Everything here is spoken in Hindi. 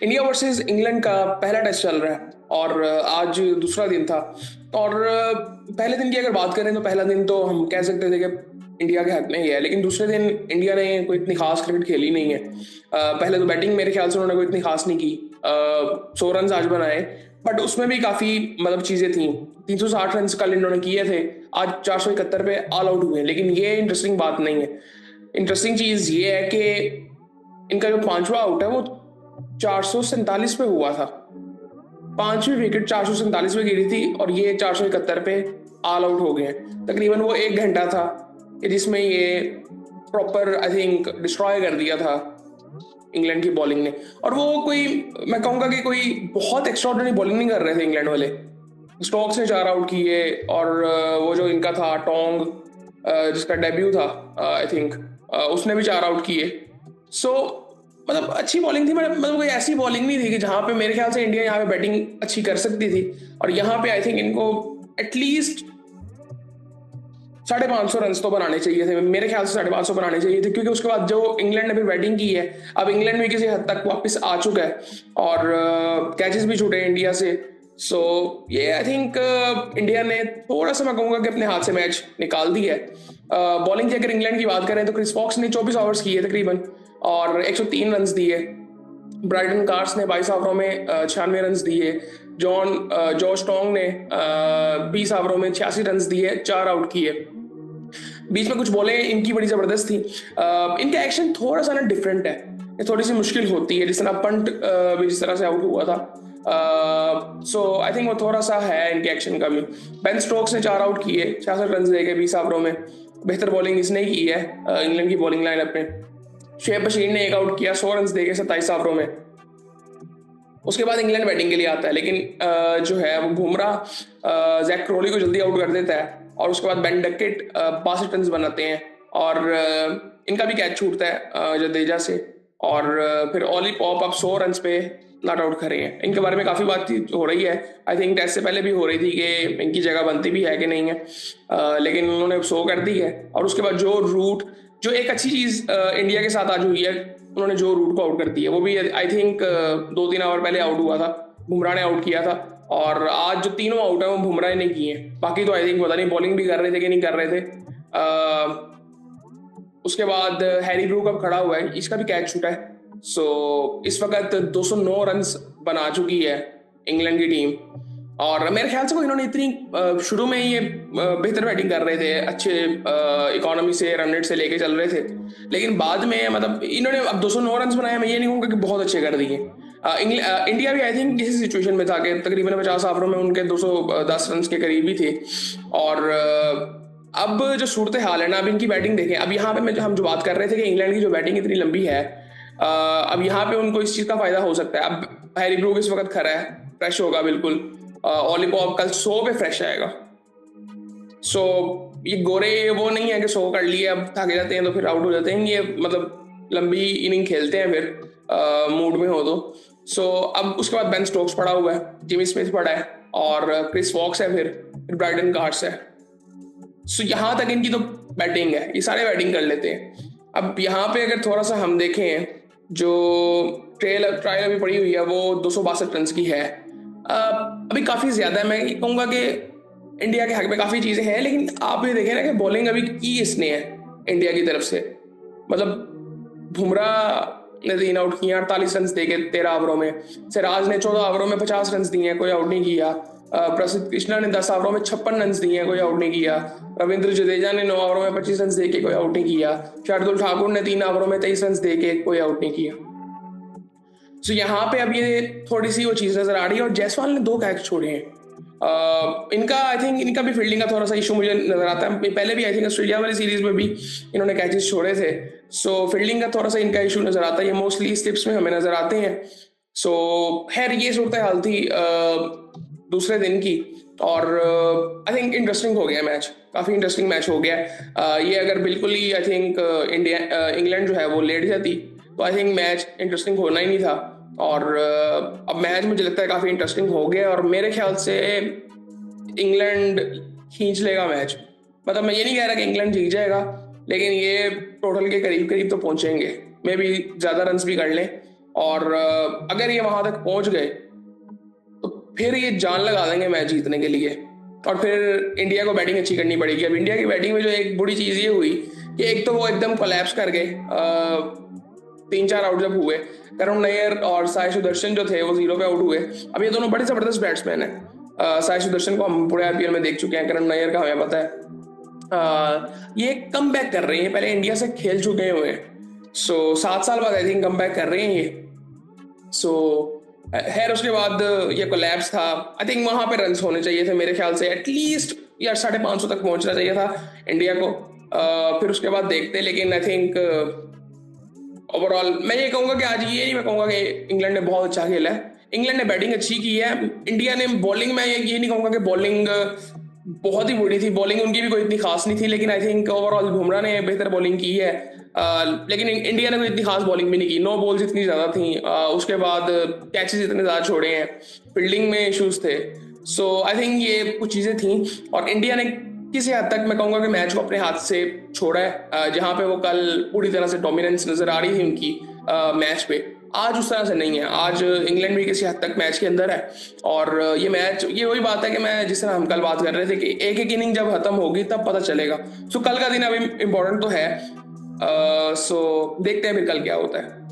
इंडिया वर्सेस इंग्लैंड का पहला टेस्ट चल रहा है और आज दूसरा दिन था। और पहले दिन की अगर बात करें तो पहला दिन तो हम कह सकते थे कि इंडिया के हक में ही है, लेकिन दूसरे दिन इंडिया ने कोई इतनी खास क्रिकेट खेली नहीं है। पहले तो बैटिंग मेरे ख्याल से उन्होंने कोई इतनी खास नहीं की। 100 रन आज बनाए, बट उसमें भी काफी मतलब चीजें थी। 360 रन कल इन्होंने किए थे, आज 471 पे ऑल आउट हुए, लेकिन ये इंटरेस्टिंग बात नहीं है। इंटरेस्टिंग चीज ये है कि इनका जो पांचवा आउट है वो 447 पे हुआ था। पांचवी विकेट 447 पे गिरी थी और ये 471 पे ऑल आउट हो गए। तकरीबन वो 1 घंटा था कि जिसमें ये प्रॉपर आई थिंक डिस्ट्रॉय कर दिया था इंग्लैंड की बॉलिंग ने। और वो कोई, मैं कहूंगा कि कोई बहुत एक्स्ट्राऑर्डिनरी बॉलिंग नहीं कर रहे थे इंग्लैंड वाले। स्टोक्स ने 4 आउट किए और वो जो इनका था टोंग, जिसका डेब्यू था आई थिंक, उसने भी 4 आउट किए। सो मतलब अच्छी बॉलिंग थी, मतलब कोई ऐसी बॉलिंग नहीं थी कि जहां पे मेरे ख्याल से इंडिया यहाँ पे बैटिंग अच्छी कर सकती थी। और यहाँ पे आई थिंक इनको एटलीस्ट 550 रन तो बनाने चाहिए थे। मेरे ख्याल से 550 बनाने चाहिए थे, क्योंकि उसके बाद जो इंग्लैंड ने भी बैटिंग की है, अब इंग्लैंड भी किसी हद तक वापस आ चुका है और कैचेस भी छूटे इंडिया से। सो ये आई थिंक इंडिया ने थोड़ा सा, मैं कहूंगा कि अपने हाथ से मैच निकाल दिया है। बॉलिंग की अगर इंग्लैंड की बात करें तो क्रिस वॉक्स ने 24 ओवर्स किए तकरीबन और 103 रन दिए। ब्राइडन कार्स ने 22 ओवरों में 96 रन दिए। जॉश टोंग ने 20 ओवरों में 86 रन दिए, 4 आउट किए। बीच में कुछ बॉलें इनकी बड़ी जबरदस्त थी। इनका एक्शन थोड़ा सा ना डिफरेंट है, ये थोड़ी सी मुश्किल होती है। जिस तरह पंट भी जिस तरह से आउट हुआ था, सो आई थिंक वो थोड़ा सा है इनके एक्शन का भी। बेन स्टोक्स ने 4 आउट किए, 66 रन देके 20 ओवरों में। बेहतर बॉलिंग इसने ही की है इंग्लैंड की बॉलिंग लाइनअप में। शुएब बशीर ने 1 आउट किया 100 रन देके 27 ओवरों में। उसके बाद इंग्लैंड बैटिंग के लिए आता है, लेकिन जो है वो बुमराह जैक क्रोली को जल्दी आउट कर देता है और उसके बाद बेन डकेट 62 रन बनाते हैं और इनका भी कैच छूटता है जडेजा से। और फिर ओली पॉप अब 100 रन पे नॉट आउट करे हैं। इनके बारे में काफी बातचीत हो रही है, आई थिंक टेस्ट से पहले भी हो रही थी कि इनकी जगह बनती भी है कि नहीं है, लेकिन उन्होंने 100 कर दी है। और उसके बाद जो रूट, जो एक अच्छी चीज इंडिया के साथ आज हुई है, उन्होंने जो रूट को आउट कर दिया। वो भी आई थिंक 2-3 ओवर पहले आउट हुआ था, बुमराह ने आउट किया था। और आज जो तीनों आउट है वो बुमराह ने किए हैं। बाकी तो आई थिंक पता नहीं बॉलिंग भी कर रहे थे कि नहीं कर रहे थे। उसके बाद हैरी ब्रूक अब खड़ा हुआ है, इसका भी कैच छूटा है। सो इस वक्त 209 रन बना चुकी है इंग्लैंड की टीम। और मेरे ख्याल से वो इन्होंने इतनी शुरू में ही ये बेहतर बैटिंग कर रहे थे, अच्छे इकोनॉमी से रन रेट से लेके चल रहे थे, लेकिन बाद में मतलब इन्होंने अब 209 रन बनाए। मैं ये नहीं कहूँगा कि बहुत अच्छे कर दिए। इंडिया भी आई थिंक इसी सिचुएशन में था कि तकरीबन 50 ओवरों में उनके 210 रन के करीब ही थे। और अब जो सूरत हाल है ना, अब इनकी बैटिंग देखें। अब यहाँ पे हम जो बात कर रहे थे कि इंग्लैंड की जो बैटिंग इतनी लंबी है, अब यहाँ पे उनको इस चीज का फायदा हो सकता है। अब हैरी ब्रूक इस वक्त खड़ा है, फ्रेश होगा बिल्कुल। ओली पॉप कल 100 पे फ्रेश आएगा। सो ये गोरे वो नहीं है कि 100 कर लिए अब थक जाते हैं तो फिर आउट हो जाते हैं। ये मतलब लंबी इनिंग खेलते हैं फिर मूड में हो तो। सो अब उसके बाद बेन स्टोक्स पड़ा हुआ है, जिमी स्मिथ पड़ा है और क्रिस वॉक्स है, फिर ब्राइडन कार्स है। सो यहाँ तक इनकी तो बैटिंग है, ये सारे बैटिंग कर लेते हैं। अब यहाँ पे अगर थोड़ा सा हम देखें, जो ट्रायल अभी पड़ी हुई है वो 262 रन की है। अभी काफी ज्यादा है। मैं ये कहूंगा कि इंडिया के हक में काफी चीजें हैं, लेकिन आप ये देखें ना कि बॉलिंग अभी की इसने है इंडिया की तरफ से। मतलब बुमराह ने 3 आउट किए 48 रन देके 13 ओवरों में। सिराज ने 14 ओवरों में 50 रन दिए, कोई आउट नहीं किया। प्रसिद्ध कृष्णा ने 10 ओवरों में 56 रन दिए, कोई आउट नहीं किया। रविंद्र जडेजा ने 9 ओवरों में 25 रन देके कोई आउट नहीं किया। शार्दुल ठाकुर ने 3 ओवरों में 23 रन देके कोई आउट नहीं किया। तो यहाँ पे अब ये थोड़ी सी वो चीज नजर आ रही है। और जायसवाल ने 2 कैच छोड़े हैं। इनका आई थिंक इनका भी फील्डिंग का थोड़ा सा इशू मुझे नजर आता है। पहले भी आई थिंक ऑस्ट्रेलिया वाली सीरीज में भी इन्होंने कैचेस छोड़े थे। सो फील्डिंग का थोड़ा सा इनका इशू नजर आता है, ये मोस्टली स्लिप्स में हमें नजर आते हैं। सो खैर ये सूरत हाल थी दूसरे दिन की। और आई थिंक इंटरेस्टिंग हो गया मैच, काफी इंटरेस्टिंग मैच हो गया। ये अगर बिल्कुल ही आई थिंक इंग्लैंड जो है वो लेट जाती तो आई थिंक मैच इंटरेस्टिंग होना ही नहीं था। और अब मैच मुझे लगता है काफी इंटरेस्टिंग हो गया और मेरे ख्याल से इंग्लैंड खींच लेगा मैच। मतलब मैं ये नहीं कह रहा कि इंग्लैंड जीत जाएगा, लेकिन ये टोटल के करीब करीब तो पहुंचेंगे, मे भी ज्यादा रन्स भी कर लें। और अगर ये वहां तक पहुंच गए तो फिर ये जान लगा देंगे मैच जीतने के लिए, और फिर इंडिया को बैटिंग अच्छी करनी पड़ेगी। अब इंडिया की बैटिंग में जो एक बुरी चीज ये हुई कि एक तो वो एकदम कोलैप्स कर गए 3-4 आउट जब हुए। करुण नैयर और साई सुदर्शन जो थे वो 0 पे आउट हुए। अब ये दोनों बड़े जबरदस्त बैट्समैन हैं। साई सुदर्शन को हम पूरे आईपीएल में देख चुके हैं, करुण नैयर का हमें पता है। ये कम बैक कर रहे हैं, पहले इंडिया से खेल चुके हुए हैं। सो 7 साल बाद आई थिंक कम बैक कर रहे हैं ये। सो खैर उसके बाद ये कोलैप्स था। आई थिंक वहां पे रन्स होने चाहिए थे मेरे ख्याल से, एटलीस्ट यार 550 तक पहुंचना चाहिए था इंडिया को। फिर उसके बाद देखते, लेकिन आई थिंक ओवरऑल मैं ये कहूंगा कि आज ये नहीं मैं कहूंगा कि इंग्लैंड ने बहुत अच्छा खेला है। इंग्लैंड ने बैटिंग अच्छी की है। इंडिया ने बॉलिंग में ये नहीं कहूंगा कि बॉलिंग बहुत ही बुरी थी, बॉलिंग उनकी भी कोई इतनी खास नहीं थी, लेकिन आई थिंक ओवरऑल बुमराह ने बेहतर बॉलिंग की है। लेकिन इंडिया ने कोई इतनी खास बॉलिंग भी नहीं की, 9 बॉल्स इतनी ज्यादा थी। उसके बाद कैचेस इतने ज्यादा छोड़े हैं, फील्डिंग में इश्यूज थे। सो आई थिंक ये कुछ चीजें थी, और इंडिया ने किसी हद तक मैं कहूंगा कि मैच को अपने हाथ से छोड़ा है। जहां पे वो कल पूरी तरह से डोमिनेंस नजर आ रही थी उनकी मैच पे, आज उस तरह से नहीं है। आज इंग्लैंड भी किसी हद तक मैच के अंदर है, और ये मैच ये वही बात है कि मैं जिस तरह हम कल बात कर रहे थे कि एक एक इनिंग जब खत्म होगी तब पता चलेगा। सो कल का दिन अभी इम्पोर्टेंट तो है। सो देखते हैं फिर कल क्या होता है।